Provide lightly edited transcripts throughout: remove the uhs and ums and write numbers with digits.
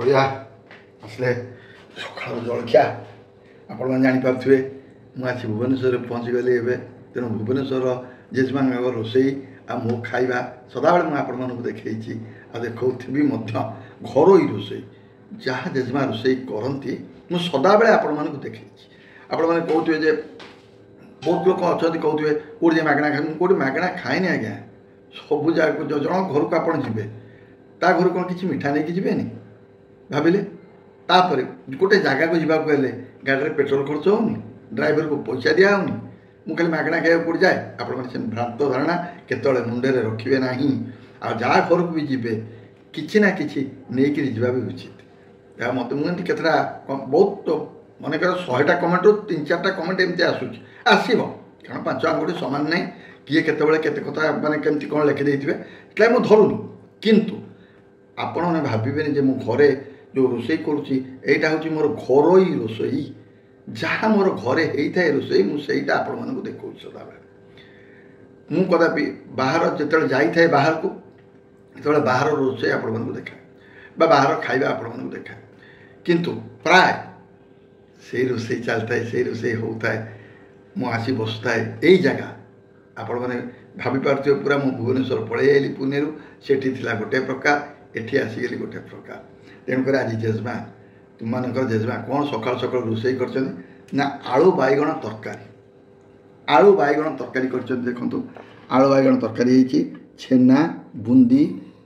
କରିବା ଆସିଲେ ସକାଳ ଜଳଖିଆ ଆପଣମାନେ ଜାଣିପାରୁଥିବେ ମୁଁ ଆସି ଭୁବନେଶ୍ୱରରେ ପହଞ୍ଚିଗଲି ଏବେ। ତେଣୁ ଭୁବନେଶ୍ୱରର ଜେଜେମାଙ୍କ ରୋଷେଇ ଆଉ ମୋ ଖାଇବା ସଦାବେଳେ ମୁଁ ଆପଣମାନଙ୍କୁ ଦେଖେଇଛି ଆଉ ଦେଖାଉଥିବି ମଧ୍ୟ। ଘରୋଇ ରୋଷେଇ ଯାହା ଜେଜେମା ରୋଷେଇ କରନ୍ତି ମୁଁ ସଦାବେଳେ ଆପଣମାନଙ୍କୁ ଦେଖେଇଛି। ଆପଣମାନେ କହୁଥିବେ ଯେ ବହୁତ ଲୋକ ଅଛନ୍ତି କହୁଥିବେ କେଉଁଠି ଯେ ମାଗଣା ଖାଇ, ମୁଁ କେଉଁଠି ମାଗଣା ଖାଇନି ଆଜ୍ଞା। ସବୁ ଜାଗାକୁ ଜଣ ଘରକୁ ଆପଣ ଯିବେ ତା ଘରୁ କ'ଣ କିଛି ମିଠା ନେଇକି ଯିବେନି ଭାବିଲେ? ତାପରେ ଗୋଟେ ଜାଗାକୁ ଯିବାକୁ ହେଲେ ଗାଡ଼ିରେ ପେଟ୍ରୋଲ ଖର୍ଚ୍ଚ ହେଉନି, ଡ୍ରାଇଭରକୁ ପଇସା ଦିଆହେଉନି। ମୁଁ ଖାଲି ମାଗଣା ଖାଇବାକୁ କେଉଁଠି ଯାଏ? ଆପଣମାନେ ସେ ଭ୍ରାନ୍ତ ଧାରଣା କେତେବେଳେ ମୁଣ୍ଡରେ ରଖିବେ ନାହିଁ। ଆଉ ଯାହା ଘରକୁ ବି ଯିବେ କିଛି ନା କିଛି ନେଇକିରି ଯିବା ବି ଉଚିତ। ଏହା ମୋତେ ମୁଁ ଏମିତି କେତେଟା ବହୁତ ମନେକର 100ଟା କମେଣ୍ଟରୁ 3-4ଟା କମେଣ୍ଟ ଏମିତି ଆସୁଛି, ଆସିବ। କାରଣ 5 ଆଙ୍ଗୁଠି ସମାନ ନାହିଁ, କିଏ କେତେବେଳେ କେତେ କଥା ମାନେ କେମିତି କ'ଣ ଲେଖିଦେଇଥିବେ, ସେଥିଲାଗି ମୁଁ ଧରୁନି। କିନ୍ତୁ ଆପଣମାନେ ଭାବିବେନି ଯେ ମୁଁ ଘରେ ଯେଉଁ ରୋଷେଇ କରୁଛି ଏଇଟା ହେଉଛି ମୋର ଘରୋଇ ରୋଷେଇ। ଯାହା ମୋର ଘରେ ହେଇଥାଏ ରୋଷେଇ ମୁଁ ସେଇଟା ଆପଣମାନଙ୍କୁ ଦେଖାଉଛି ସଦାବେଳେ। ମୁଁ କଦାପି ବାହାର ଯେତେବେଳେ ଯାଇଥାଏ ବାହାରକୁ ସେତେବେଳେ ବାହାର ରୋଷେଇ ଆପଣମାନଙ୍କୁ ଦେଖାଏ ବା ବାହାର ଖାଇବା ଆପଣମାନଙ୍କୁ ଦେଖାଏ। କିନ୍ତୁ ପ୍ରାୟ ସେଇ ରୋଷେଇ ଚାଲିଥାଏ, ସେଇ ରୋଷେଇ ହେଉଥାଏ, ମୁଁ ଆସି ବସୁଥାଏ ଏଇ ଜାଗା। ଆପଣମାନେ ଭାବିପାରୁଥିବେ ପୁରା ମୁଁ ଭୁବନେଶ୍ୱର ପଳେଇ ଆଇଲି ପୁନେରୁ, ସେଠି ଥିଲା ଗୋଟେ ପ୍ରକାର, ଏଠି ଆସିଗଲି ଗୋଟେ ପ୍ରକାର। ତେଣୁକରି ଆଜି ଜେଜେମା ତୁମମାନଙ୍କର ଜେଜେମା କ'ଣ ସକାଳୁ ସକାଳୁ ରୋଷେଇ କରିଛନ୍ତି ନା ଆଳୁ ବାଇଗଣ ତରକାରୀ। ଆଳୁ ବାଇଗଣ ତରକାରୀ କରିଛନ୍ତି। ଦେଖନ୍ତୁ ଆଳୁ ବାଇଗଣ ତରକାରୀ ହେଇଛି, ଛେନା ବୁନ୍ଦି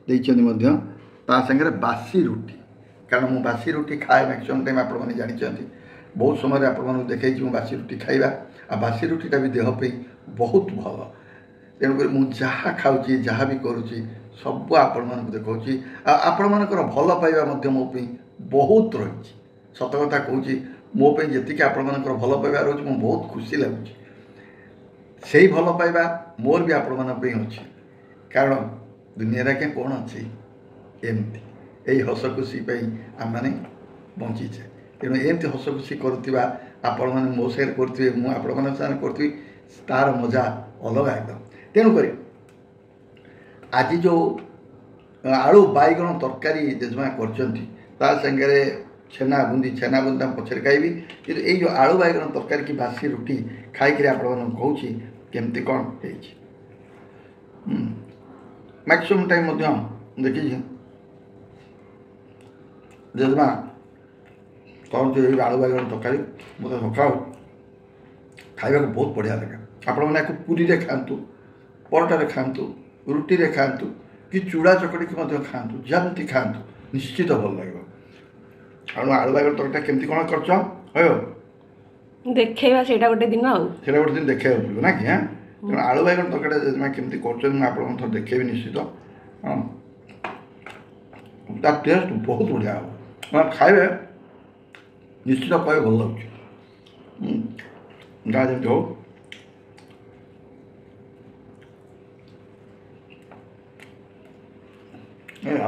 ଦେଇଛନ୍ତି ମଧ୍ୟ, ତା ସାଙ୍ଗରେ ବାସି ରୁଟି। କାରଣ ମୁଁ ବାସି ରୁଟି ଖାଏ ମ୍ୟାକ୍ସିମମ୍ ଟାଇମ୍, ଆପଣମାନେ ଜାଣିଛନ୍ତି। ବହୁତ ସମୟରେ ଆପଣମାନଙ୍କୁ ଦେଖେଇଛି ମୁଁ ବାସି ରୁଟି ଖାଇବା, ଆଉ ବାସି ରୁଟିଟା ବି ଦେହ ପାଇଁ ବହୁତ ଭଲ। ତେଣୁକରି ମୁଁ ଯାହା ଖାଉଛି ଯାହା ବି କରୁଛି ସବୁ ଆପଣମାନଙ୍କୁ ଦେଖାଉଛି। ଆଉ ଆପଣମାନଙ୍କର ଭଲ ପାଇବା ମଧ୍ୟ ମୋ ପାଇଁ ବହୁତ ରହିଛି। ସତ କଥା କହୁଛି, ମୋ ପାଇଁ ଯେତିକି ଆପଣମାନଙ୍କର ଭଲ ପାଇବା ରହୁଛି ମୁଁ ବହୁତ ଖୁସି ଲାଗୁଛି। ସେଇ ଭଲ ପାଇବା ମୋର ବି ଆପଣମାନଙ୍କ ପାଇଁ ଅଛି। କାରଣ ଦୁନିଆରେ ଆଜ୍ଞା କ'ଣ ଅଛି, ଏମିତି ଏଇ ହସ ଖୁସି ପାଇଁ ଆମେମାନେ ବଞ୍ଚିଛେ। ତେଣୁ ଏମିତି ହସ ଖୁସି କରୁଥିବା ଆପଣମାନେ ମୋ ସାଙ୍ଗରେ କରୁଥିବେ, ମୁଁ ଆପଣମାନଙ୍କ ସାଙ୍ଗରେ କରୁଥିବି, ତା'ର ମଜା ଅଲଗା ଏକଦମ। ତେଣୁକରି ଆଜି ଯେଉଁ ଆଳୁ ବାଇଗଣ ତରକାରୀ ଜେଜେମା କରିଛନ୍ତି ତା ସାଙ୍ଗରେ ଛେନା ବୁନ୍ଦି ତାଙ୍କ ପଛରେ ଖାଇବି। କିନ୍ତୁ ଏଇ ଯେଉଁ ଆଳୁ ବାଇଗଣ ତରକାରୀ କି ବାସି ରୁଟି ଖାଇକିରି ଆପଣମାନଙ୍କୁ କହୁଛି କେମିତି କ'ଣ ହେଇଛି। ମ୍ୟାକ୍ସିମମ୍ ଟାଇମ୍ ମଧ୍ୟ ଦେଖିଛି ଜେଜେମା କରନ୍ତି ଏଇ ଆଳୁ ବାଇଗଣ ତରକାରୀ। ମୋତେ ସକାଳୁ ଖାଇବାକୁ ବହୁତ ବଢ଼ିଆ ଲାଗେ। ଆପଣମାନେ ୟାକୁ ପୁରୀରେ ଖାଆନ୍ତୁ, ପରଟାରେ ଖାଆନ୍ତୁ, ରୁଟିରେ ଖାଆନ୍ତୁ, କି ଚୁଡ଼ା ଚକଟିକି ମଧ୍ୟ ଖାଆନ୍ତୁ, ଯେମିତି ଖାଆନ୍ତୁ ନିଶ୍ଚିତ ଭଲ ଲାଗିବ। ଆଉ ଆଳୁ ବାଇଗଣ ତରକାରୀଟା କେମିତି କ'ଣ କରିଛ ହଉ ଦେଖେଇବା, ସେଇଟା ଗୋଟେ ଦିନ ଆଉ ସେଇଟା ଗୋଟେ ଦିନ ଦେଖେଇବାକୁ ପଡ଼ିବ ନା କି? ତେଣୁ ଆଳୁ ବାଇଗଣ ତରକାରୀଟା ଜେଜେମା କେମିତି କରୁଛନ୍ତି ମୁଁ ଆପଣଙ୍କୁ ଥରେ ଦେଖେଇବି ନିଶ୍ଚିତ। ହଁ, ତା ଟେଷ୍ଟ ବହୁତ ବଢ଼ିଆ ହେବ। ଆପଣ ଖାଇବେ ନିଶ୍ଚିତ କହିବେ ଭଲ ଲାଗୁଛି। ଯାହା ଯେମିତି ହଉ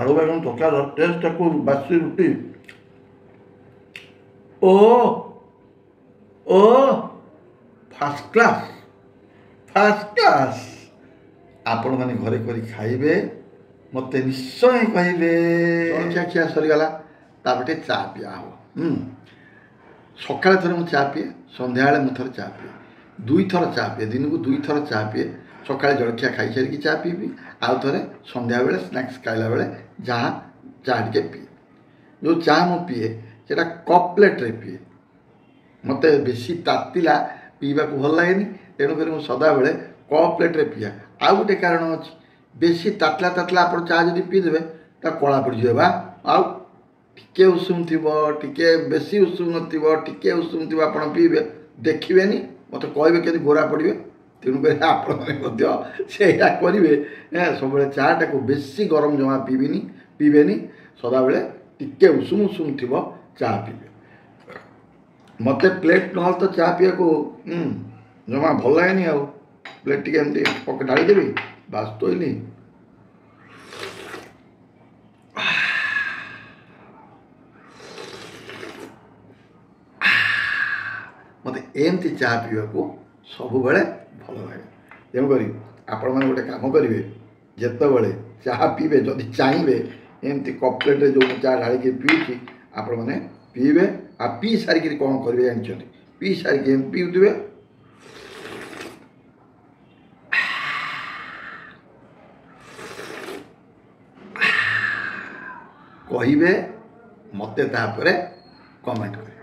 ଆଳୁ ବାଇଗଣ ତରକାରୀର ଟେଷ୍ଟଟାକୁ ବାସି ରୁଟି ଓ ଫାର୍ଷ୍ଟ କ୍ଲାସ୍। ଆପଣମାନେ ଘରେ କରି ଖାଇବେ, ମୋତେ ନିଶ୍ଚୟ କହିବେ। ଜଳଖିଆ ଖିଆ ସରିଗଲା, ତାପରେ ଟିକେ ଚା ପିଆ ହେବ। ସକାଳେ ଥରେ ମୁଁ ଚା ପିଏ, ସନ୍ଧ୍ୟାବେଳେ ମୁଁ ଥରେ ଚା ପିଏ, 2 ଥର ଚା ପିଏ, ଦିନକୁ 2 ଥର ଚା ପିଏ। ସକାଳେ ଜଳଖିଆ ଖାଇସାରିକି ଚା ପିଇବି, ଆଉ ଥରେ ସନ୍ଧ୍ୟାବେଳେ ସ୍ନାକ୍ସ ଖାଇଲା ବେଳେ ଯାହା ଚା ଟିକେ ପିଏ। ଯେଉଁ ଚା ମୁଁ ପିଏ ସେଇଟା କପ୍ ପ୍ଲେଟ୍ରେ ପିଏ। ମୋତେ ବେଶୀ ତାତିଲା ପିଇବାକୁ ଭଲ ଲାଗେନି, ତେଣୁକରି ମୁଁ ସଦାବେଳେ କପ୍ ପ୍ଲେଟ୍ରେ ପିଏ। ଆଉ ଗୋଟେ କାରଣ ଅଛି, ବେଶୀ ତାତିଲା ଆପଣ ଚା ଯଦି ପିଇଦେବେ ତା କଳା ପଡ଼ିଯିବ ବା। ଆଉ ଟିକେ ଉଷୁମ ଥିବ, ଟିକେ ବେଶୀ ଉଷୁମ ନଥିବ, ଟିକେ ଉଷୁମ ଥିବ ଆପଣ ପିଇବେ, ଦେଖିବେନି, ମୋତେ କହିବେ କେମିତି ଗୋରା ପଡ଼ିବେ। ତେଣୁକରି ଆପଣମାନେ ମଧ୍ୟ ସେଇଟା କରିବେ। ସବୁବେଳେ ଚାଟାକୁ ବେଶୀ ଗରମ ଜମା ପିଇବେନି, ସଦାବେଳେ ଟିକେ ଉଷୁମ ଥିବ ଚା ପିଇବେ। ମୋତେ ପ୍ଲେଟ୍ ନହେଲେ ତ ଚା ପିଇବାକୁ ଜମା ଭଲ ଲାଗେନି। ଆଉ ପ୍ଲେଟ୍ ଟିକେ ଏମିତି ଢାଳିଦେବି, ବାସ୍ ତୋଇଲି। ମୋତେ ଏମିତି ଚା ପିଇବାକୁ ସବୁବେଳେ ଭଲ ଲାଗେ। ତେଣୁକରି ଆପଣମାନେ ଗୋଟେ କାମ କରିବେ, ଯେତେବେଳେ ଚାହା ପିଇବେ ଯଦି ଚାହିଁବେ एमती कपलेट जो चा ढालिक पीऊँगी आपण मैंने पीबे आ पी सारिक कौन करेंगे जानते पी सारिक पीउे कहे मत कमेंट करें।